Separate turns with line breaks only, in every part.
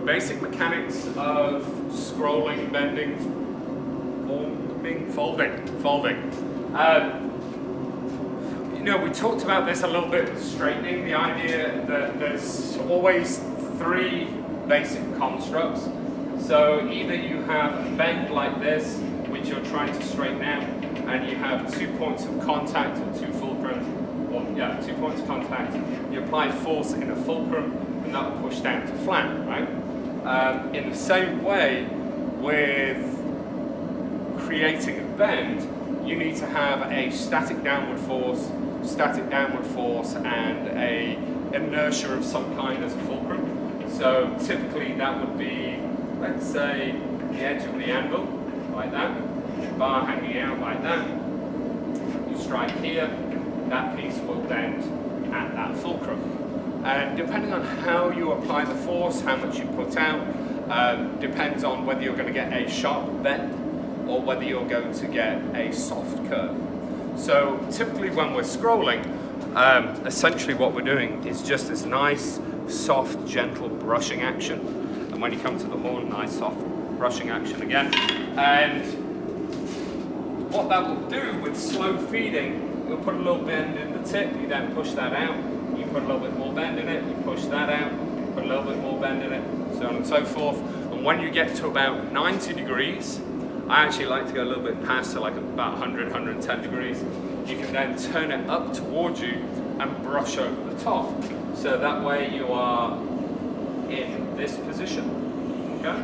basic mechanics of scrolling, bending, folding. You know, we talked about this a little bit with straightening, the idea that there's always three basic constructs. So either you have a bend like this, which you're trying to straighten out, and you have 2 points of contact or 2 fulcrums, or yeah, 2 points of contact. You apply force in a fulcrum, and that will push down to flat, right? In the same way, with creating a bend, you need to have a static downward force, and a inertia of some kind as a fulcrum. So typically that would be, let's say, the edge of the anvil, like that, bar hanging out like that. You strike here, that piece will bend at that fulcrum. And depending on how you apply the force, how much you put out, depends on whether you're going to get a sharp bend or whether you're going to get a soft curve. So typically when we're scrolling, essentially what we're doing is just this nice, soft, gentle brushing action. And when you come to the horn, nice, soft brushing action again. And what that will do with slow feeding, you'll put a little bend in the tip, you then push that out, you put a little bit more bend in it, you push that out, put a little bit more bend in it, so on and so forth. And when you get to about 90 degrees, I actually like to go a little bit past, so like about 100, 110 degrees, you can then turn it up towards you and brush over the top. So that way you are in this position, okay?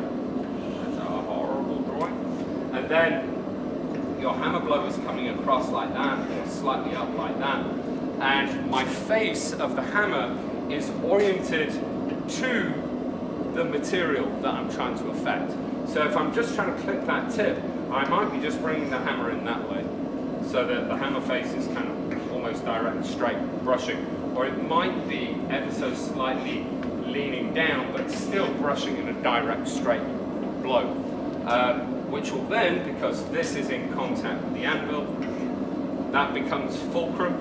That's a horrible drawing. And then your hammer blow is coming across like that, or slightly up like that. And my face of the hammer is oriented to the material that I'm trying to affect. So if I'm just trying to clip that tip, I might be just bringing the hammer in that way, so that the hammer face is kind of almost direct, straight, brushing. Or it might be ever so slightly leaning down, but still brushing in a direct, straight blow. Which will then, because this is in contact with the anvil, that becomes fulcrum.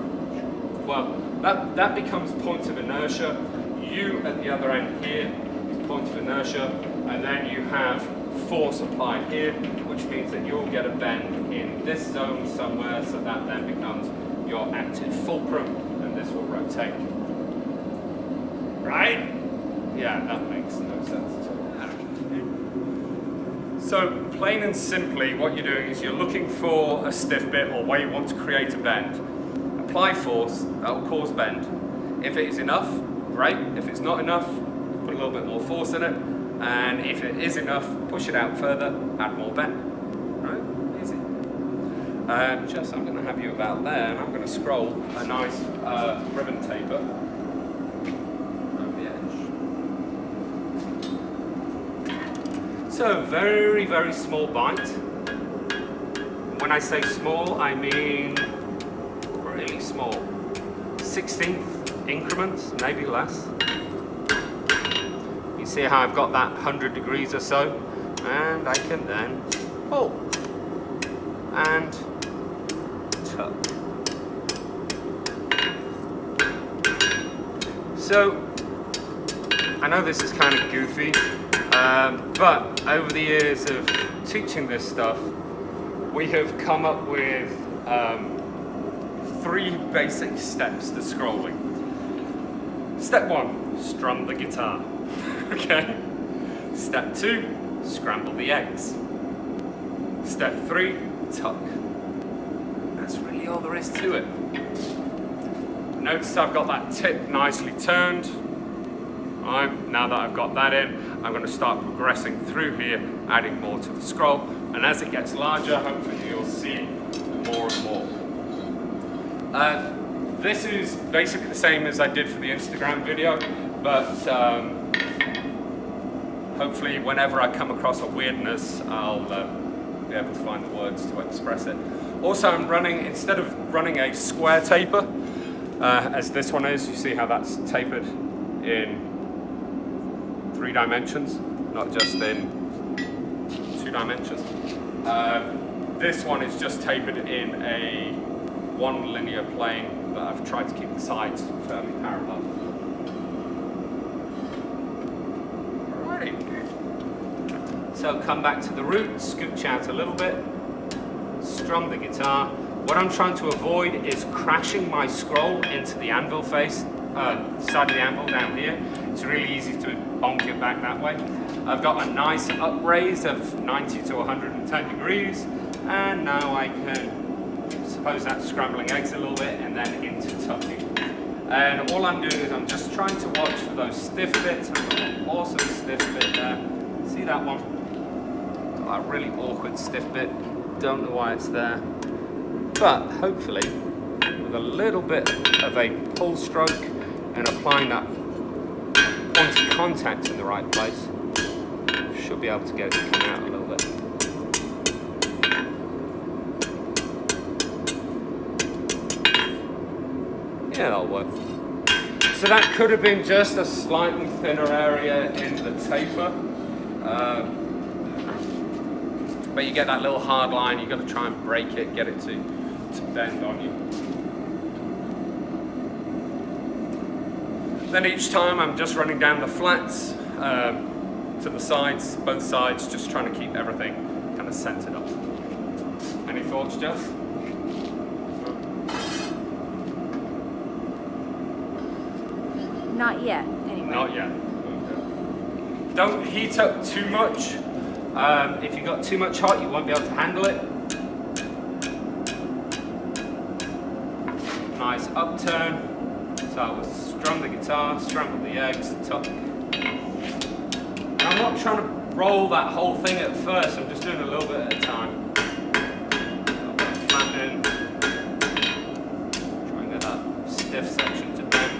Well, that becomes point of inertia. You at the other end here is point of inertia, and then you have force applied here, which means that you'll get a bend in this zone somewhere, so that then becomes your active fulcrum, and this will rotate. Right? Yeah, that makes no sense at all. So, plain and simply, what you're doing is you're looking for a stiff bit or where you want to create a bend. Apply force, that will cause bend. If it is enough, great. If it's not enough, put a little bit more force in it. And if it is enough, push it out further, add more bend. Right? Easy. Just, I'm going to have you about there, and I'm going to scroll a nice ribbon taper over the edge. So, very, very small bite. When I say small, I mean really small. 16th increments, maybe less. You see how I've got that 100 degrees or so, and I can then pull and tuck. So I know this is kind of goofy, but over the years of teaching this stuff, we have come up with 3 basic steps to scrolling. Step 1, strum the guitar. Okay. Step 2, scramble the eggs. Step 3, tuck. That's really all there is to it. Notice I've got that tip nicely turned. Now that I've got that in, I'm going to start progressing through here, adding more to the scroll. And as it gets larger, hopefully you'll see more and more. This is basically the same as I did for the Instagram video, but hopefully whenever I come across a weirdness, I'll be able to find the words to express it. Also, I'm running, instead of running a square taper, as this one is, you see how that's tapered in 3 dimensions, not just in 2 dimensions. This one is just tapered in a 1 linear plane, but I've tried to keep the sides fairly parallel. Alrighty. So come back to the root, scooch out a little bit, strum the guitar. What I'm trying to avoid is crashing my scroll into the anvil face, side of the anvil down here. It's really easy to bonk it back that way. I've got a nice upraise of 90 to 110 degrees, and now I can suppose that's scrambling eggs a little bit and then into tucking. And all I'm doing is I'm just trying to watch for those stiff bits. I've got an awesome stiff bit there. See that one? Got that really awkward stiff bit. Don't know why it's there. But hopefully, with a little bit of a pull stroke and applying that pointy contact in the right place, should be able to get it to come out a little bit. Yeah, that'll work. So that could have been just a slightly thinner area in the taper. But you get that little hard line, you've got to try and break it, get it to bend on you. Then each time I'm just running down the flats to the sides, both sides, just trying to keep everything kind of centered up. Any thoughts, Jess?
Not yet, anyway.
Not yet. Okay. Don't heat up too much. If you got too much hot, you won't be able to handle it. Nice upturn. So I will strum the guitar, scramble the eggs, tuck. And I'm not trying to roll that whole thing at first, I'm just doing a little bit at a time. Flattening. Try and get that stiff section to bend.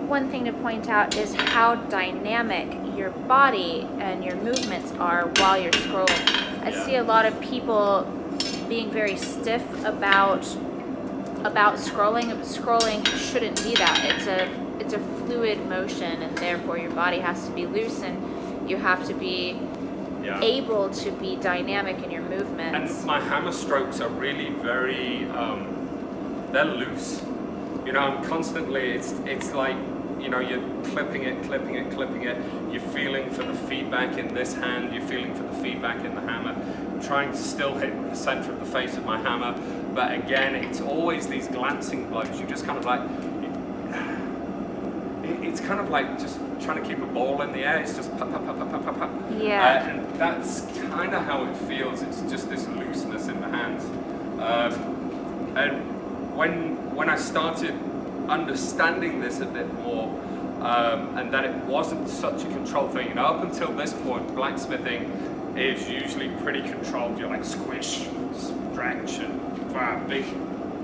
One thing to point out is how dynamic your body and your movements are while you're scrolling. I see a lot of people being very stiff about scrolling. Scrolling shouldn't be that. It's a fluid motion, and therefore your body has to be loose, and you have to be able to be dynamic in your movements.
And my hammer strokes are really very they're loose. You know, I'm constantly, it's like, you know, you're clipping it, you're feeling for the feedback in this hand, you're feeling for the feedback in the hammer, trying to still hit the center of the face of my hammer, but again, it's always these glancing blows. You just kind of like, it's kind of like just trying to keep a ball in the air, it's just pop, pop, pop, pop, pop, pop, pop.
Yeah.
And that's kind of how it feels, it's just this looseness in the hands. And when I started understanding this a bit more, and that it wasn't such a controlled thing, you know, up until this point, blacksmithing is usually pretty controlled. You're like squish, stretch, and big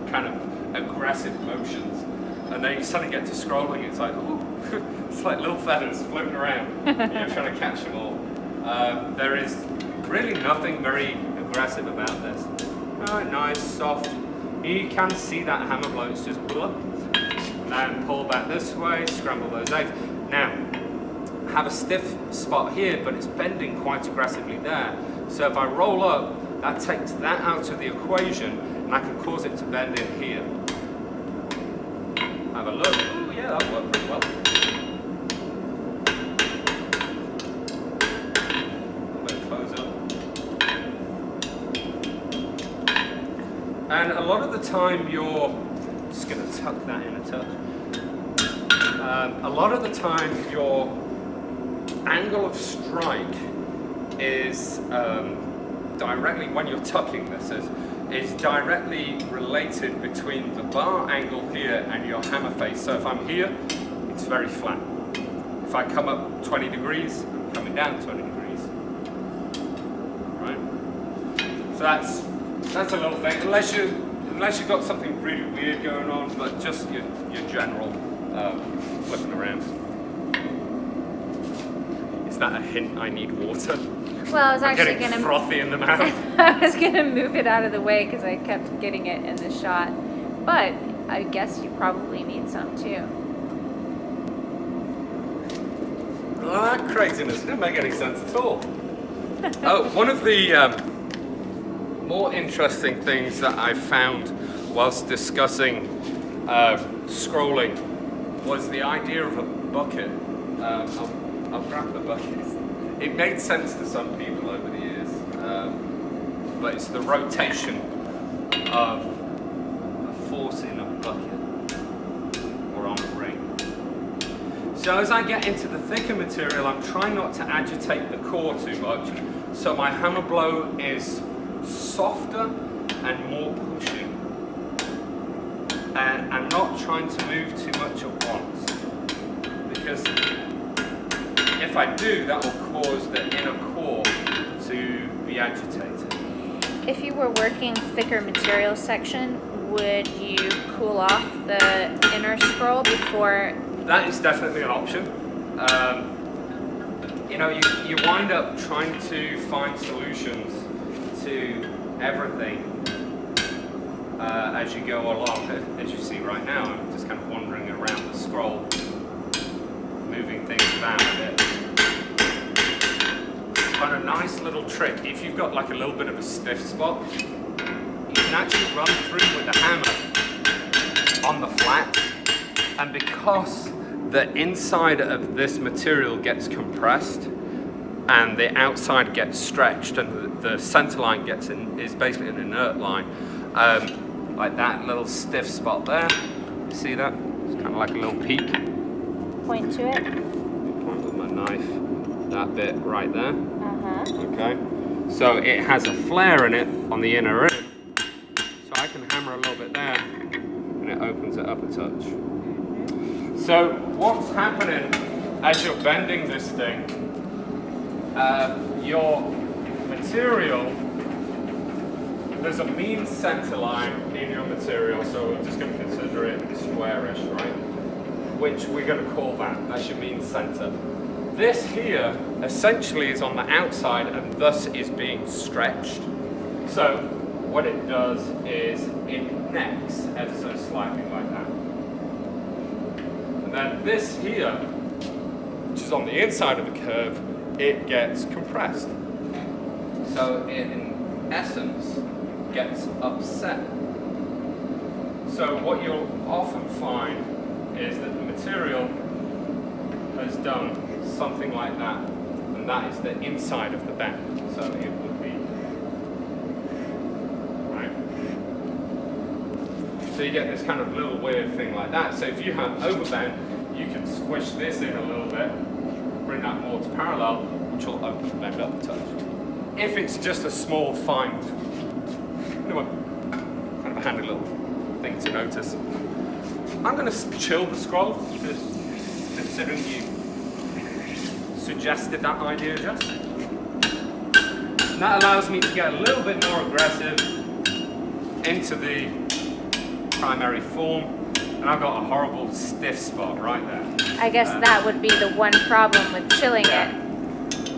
kind of aggressive motions. And then you suddenly get to scrolling, it's like, ooh, it's like little feathers floating around. You're trying to catch them all. There is really nothing very aggressive about this. All right, nice, soft. You can see that hammer blow, it's just blah. And pull back this way, scramble those eggs. Now, have a stiff spot here, but it's bending quite aggressively there. So if I roll up, that takes that out of the equation, and I can cause it to bend in here. Have a look. Oh yeah, that worked pretty well. A bit close up. And a lot of the time you're, just going to tuck that in a touch. A lot of the time your angle of strike is directly, when you're tucking this, is directly related between the bar angle here and your hammer face. So if I'm here, it's very flat. If I come up 20 degrees, I'm coming down 20 degrees. Right? So that's a little thing, unless you've got something really weird going on, but just your general flipping around. Is that a hint I need water?
Well, I was actually
getting frothy in the mouth.
I was gonna move it out of the way because I kept getting it in the shot, but I guess you probably need some too.
Oh, that craziness didn't make any sense at all. Oh, one of the more interesting things that I found whilst discussing scrolling was the idea of a bucket. I'll grab the bucket. It made sense to some people over the years, but it's the rotation of a force in a bucket or on a ring. So as I get into the thicker material, I'm trying not to agitate the core too much, so my hammer blow is softer and more pushing. And I'm not trying to move too much at once, because if I do, that will cause the inner core to be agitated.
If you were working thicker material section, would you cool off the inner scroll before?
That is definitely an option. You know, you wind up trying to find solutions to everything as you go along. As you see right now, I'm just kind of wandering around the scroll, moving things about a bit. But a nice little trick, if you've got like a little bit of a stiff spot, you can actually run through with the hammer on the flat, and because the inside of this material gets compressed and the outside gets stretched and the center line is basically an inert line, like that little stiff spot there, you see that? It's kind of like a little peak.
Point to it.
Point with my knife, that bit right there.
Uh-huh.
Okay, so it has a flare in it on the inner rim, so I can hammer a little bit there and it opens it up a touch. So what's happening as you're bending this thing, your material, there's a mean center line in your material, so we're just going to consider it squarish, right? Which we're going to call that's your mean center. This here essentially is on the outside and thus is being stretched. So what it does is it necks ever so slightly like that. And then this here, which is on the inside of the curve, it gets compressed. So it, in essence, gets upset. So what you'll often find is that the material has done something like that, and that is the inside of the bend. So it would be, right? So you get this kind of little weird thing like that. So if you have overbend, you can squish this in a little bit, bring that more to parallel, which will open the bend up a touch. If it's just a small fine, kind of a handy little thing to notice. I'm going to chill the scroll, just considering you suggested that idea, Jess. And that allows me to get a little bit more aggressive into the primary form, and I've got a horrible stiff spot right there.
I guess that would be the one problem with chilling it.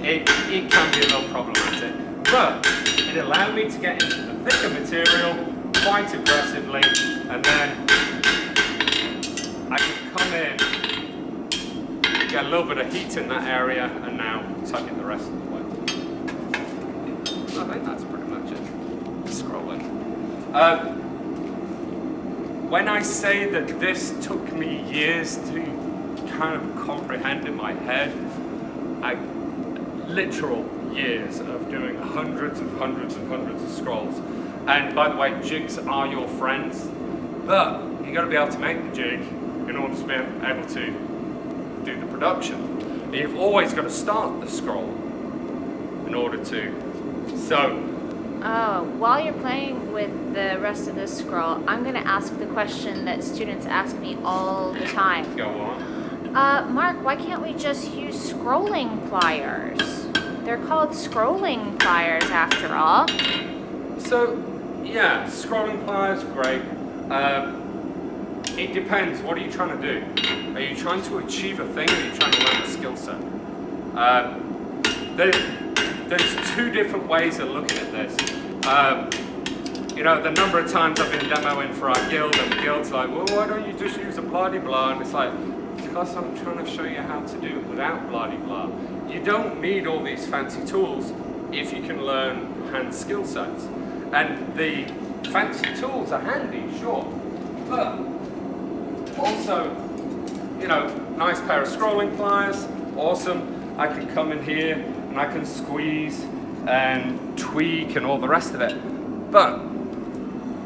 It can be a little problematic, but it allowed me to get into the thicker material quite aggressively, and then I can come in, get a little bit of heat in that area, and now tuck it the rest of the way. I think that's pretty much it. Scrolling. When I say that this took me years to kind of comprehend in my head, literal years of doing hundreds and hundreds and hundreds of scrolls. And by the way, jigs are your friends, but you got to be able to make the jig in order to be able to do the production. And you've always got to start the scroll in order to. So.
While you're playing with the rest of this scroll, I'm going to ask the question that students ask me all the time.
Go on.
Mark, why can't we just use scrolling pliers? They're called scrolling pliers after all.
So, yeah, scrolling pliers, great. It depends. What are you trying to do? Are you trying to achieve a thing, or are you trying to learn a skill set? There's two different ways of looking at this. You know, the number of times I've been demoing for our guild, and the guild's like, well, why don't you just use a blah-de-blah? And it's like, because I'm trying to show you how to do it without blah-de-blah. You don't need all these fancy tools if you can learn hand skill sets. And the fancy tools are handy, sure, but also, you know, nice pair of scrolling pliers, awesome. I can come in here and I can squeeze and tweak and all the rest of it. But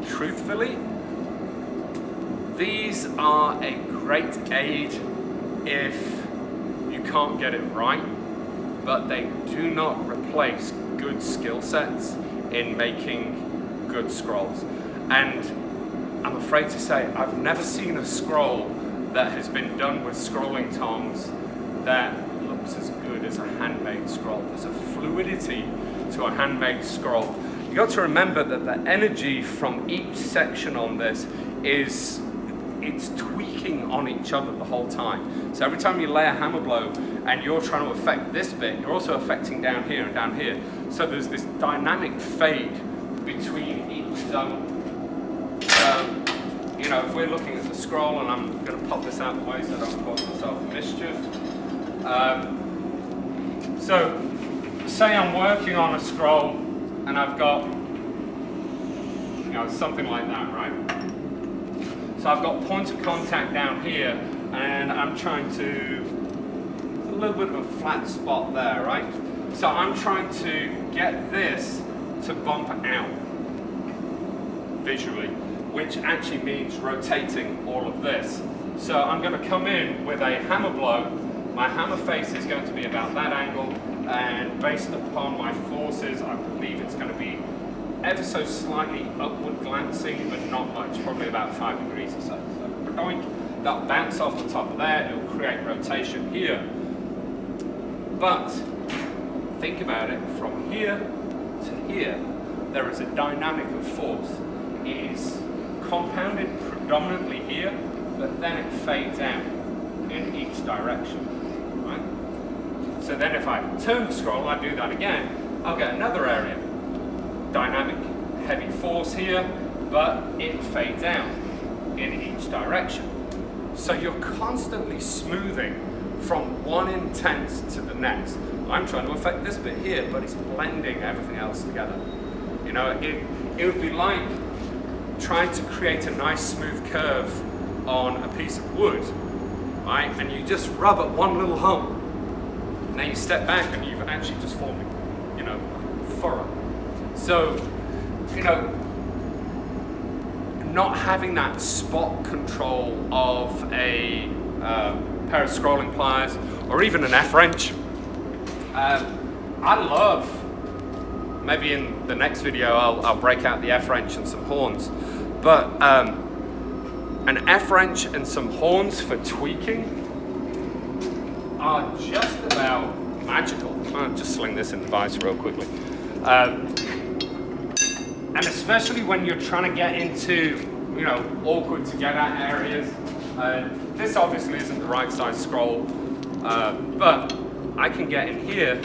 truthfully, these are a great aid if you can't get it right, but they do not replace good skill sets in making good scrolls. And I'm afraid to say, I've never seen a scroll that has been done with scrolling tongs that looks as good as a handmade scroll. There's a fluidity to a handmade scroll. You got to remember that the energy from each section on this it's tweaking on each other the whole time. So every time you lay a hammer blow and you're trying to affect this bit, you're also affecting down here and down here. So there's this dynamic fade between each zone. You know, if we're looking at the scroll, and I'm going to pop this out of the way so I don't cause myself mischief. So say I'm working on a scroll and I've got, you know, something like that, right? So I've got point of contact down here, and I'm trying to, a little bit of a flat spot there, right? So I'm trying to get this to bump out visually, which actually means rotating all of this. So I'm going to come in with a hammer blow. My hammer face is going to be about that angle, and based upon my forces, I believe it's going to be ever so slightly upward glancing, but not much, probably about 5 degrees or so. So doink, that'll bounce off the top of there, it'll create rotation here. But think about it, from here to here, there is a dynamic of force. It is compounded predominantly here, but then it fades out in each direction, right? So then if I turn the scroll, I do that again, I'll get another area. Dynamic, heavy force here, but it fades out in each direction. So you're constantly smoothing from one intense to the next. I'm trying to affect this bit here, but it's blending everything else together. You know, it would be like trying to create a nice smooth curve on a piece of wood, right? And you just rub at one little hump. Now you step back and you've actually just formed, you know, furrow. So, you know, not having that spot control of a pair of scrolling pliers or even an F-wrench. I love, maybe in the next video I'll break out the F-wrench and some horns, but an F-wrench and some horns for tweaking are just about magical. I'll just sling this in the vise real quickly. And especially when you're trying to get into, you know, awkward to get at areas. This obviously isn't the right size scroll, but I can get in here,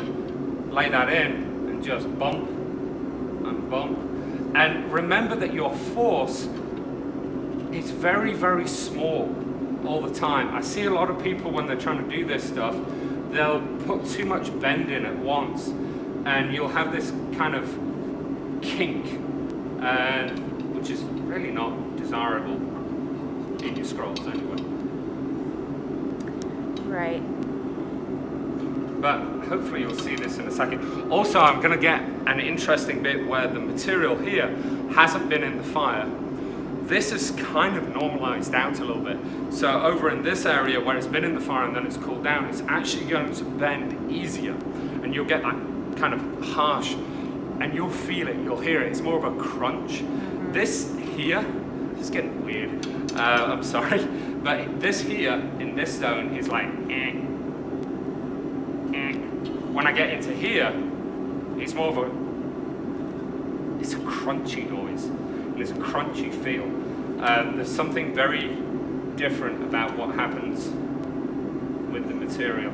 lay that in, and just bump and bump. And remember that your force is very, very small all the time. I see a lot of people when they're trying to do this stuff, they'll put too much bend in at once, and you'll have this kind of kink, which is really not desirable in your scrolls anyway.
Right.
But hopefully you'll see this in a second. Also, I'm going to get an interesting bit where the material here hasn't been in the fire. This is kind of normalized out a little bit. So over in this area where it's been in the fire and then it's cooled down, it's actually going to bend easier. And you'll get that kind of harsh, and you'll feel it, you'll hear it. It's more of a crunch. This here, it's getting weird, I'm sorry, but this here, in this zone, is like When I get into here, it's more of it's a crunchy noise. There's a crunchy feel. There's something very different about what happens with the material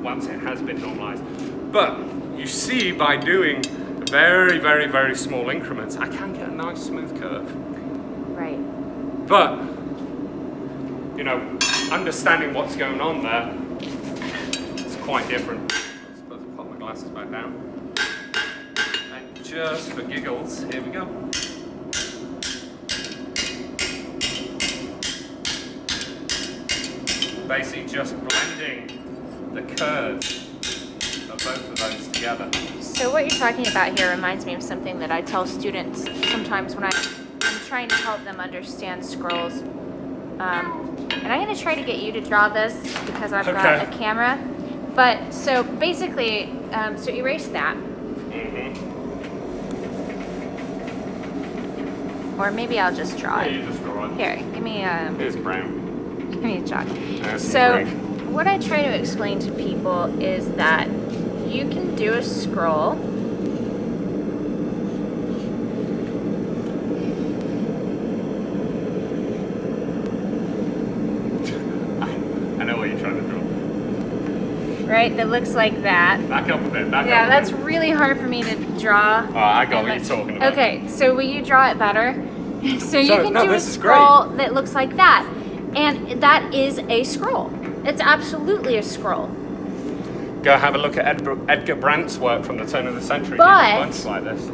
once it has been normalized. But you see, by doing very, very, very small increments, I can get a nice smooth curve.
Right.
But, you know, understanding what's going on there, it's quite different. I'm supposed to pop my glasses back down. And just for giggles, here we go. Basically just blending the curves of both of those together.
So what you're talking about here reminds me of something that I tell students sometimes when I'm trying to help them understand scrolls. And I'm going to try to get you to draw this because I've got a camera. But so basically, so erase that. Or maybe I'll just draw it.
You just draw it.
Here, give me
Here's brown.
give me a chalk.
There's
So
green.
what I try to explain to people is that you can do a scroll.
I know what you're trying to draw.
Right, that looks like that.
Back up a bit, back
Yeah,
up a
that's
bit.
really hard for me to draw.
Oh, I got what you're talking about.
Okay, so will you draw it better? So you can
no,
do a
this is
scroll that looks like that. And that is a scroll. It's absolutely a scroll.
Go have a look at Edgar Brandt's work from the turn of the century.
But-
He did like this.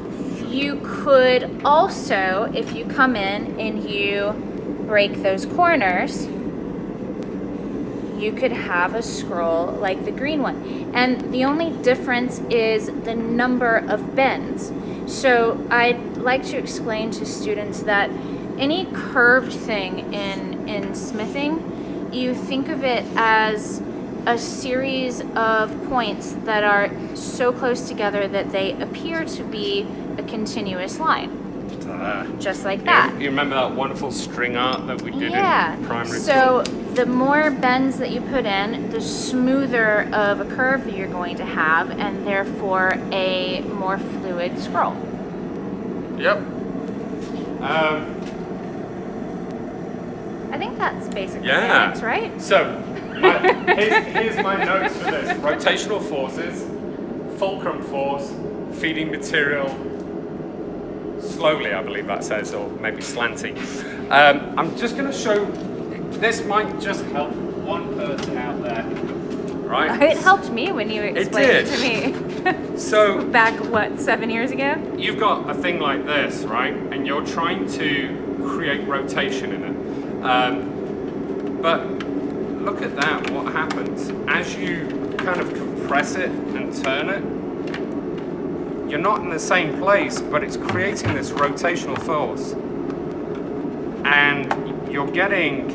You could also, if you come in and you break those corners, you could have a scroll like the green one. And the only difference is the number of bends. So I'd like to explain to students that any curved thing in smithing, you think of it as a series of points that are so close together that they appear to be a continuous line. Just like that.
You remember that wonderful string art that we did
Yeah.
in primary
So
school?
the more bends that you put in, the smoother of a curve that you're going to have, and therefore a more fluid scroll.
Yep.
I think that's basic
Yeah.
mechanics, right?
So, here's my notes for this. Rotational forces, fulcrum force, feeding material, slowly I believe that says, or maybe slanty. I'm just going to show, this might just help one person out there, right?
It helped me when you explained it to me.
So,
Back, what, 7 years ago?
you've got a thing like this, right? And you're trying to create rotation in it. But look at that, what happens? As you kind of compress it and turn it, you're not in the same place, but it's creating this rotational force. And you're getting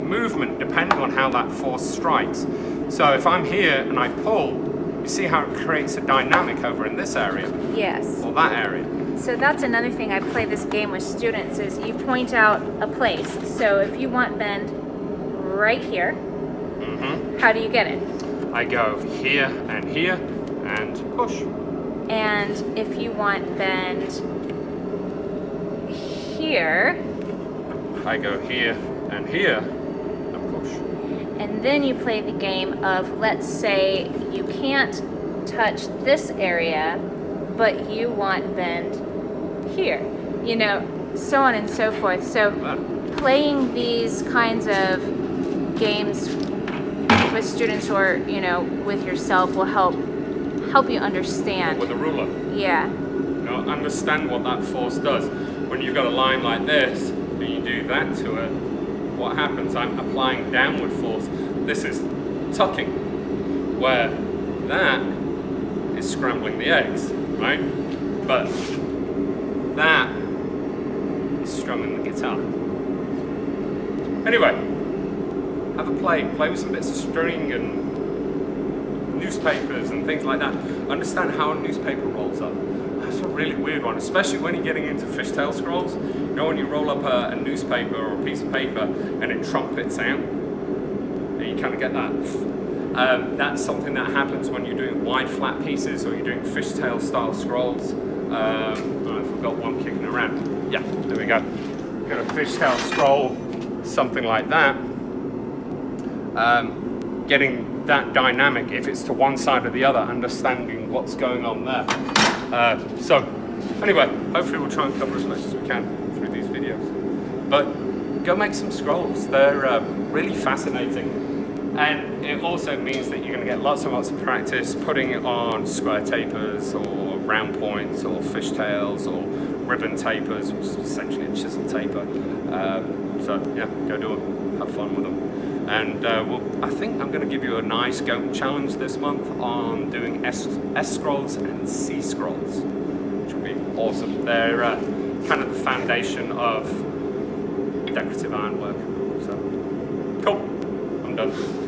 movement depending on how that force strikes. So if I'm here and I pull, you see how it creates a dynamic over in this area,
Yes.
or that area.
So that's another thing I play this game with students is you point out a place. So if you want bend right here, how do you get it?
I go here and push.
And if you want bend here,
I go here and push.
and then you play the game of, let's say you can't touch this area, but you want bend here, you know, so on and so forth. So playing these kinds of games with students or, you know, with yourself will help you understand.
With a ruler.
Yeah.
You know, understand what that force does. When you've got a line like this, and you do that to it, what happens? I'm applying downward force. This is tucking, where that is scrambling the eggs, right? But that is strumming the guitar. Anyway, have a play with some bits of string and newspapers and things like that. Understand how a newspaper rolls up. That's a really weird one, especially when you're getting into fishtail scrolls. You know, when you roll up a newspaper or a piece of paper and it trumpets out, and you kind of get that. That's something that happens when you're doing wide flat pieces or you're doing fishtail style scrolls. I've got one kicking around. Yeah, there we go. Got a fishtail scroll, something like that. Getting that dynamic, if it's to one side or the other, understanding what's going on there. So, anyway, hopefully we'll try and cover as much as we can through these videos. But go make some scrolls. They're really fascinating. And it also means that you're going to get lots and lots of practice putting it on square tapers or round points or fishtails or ribbon tapers, which is essentially a chisel taper. So yeah, go do it, have fun with them. And I think I'm going to give you a nice goat challenge this month on doing S scrolls and C scrolls, which will be awesome. They're kind of the foundation of decorative ironwork. So cool, I'm done.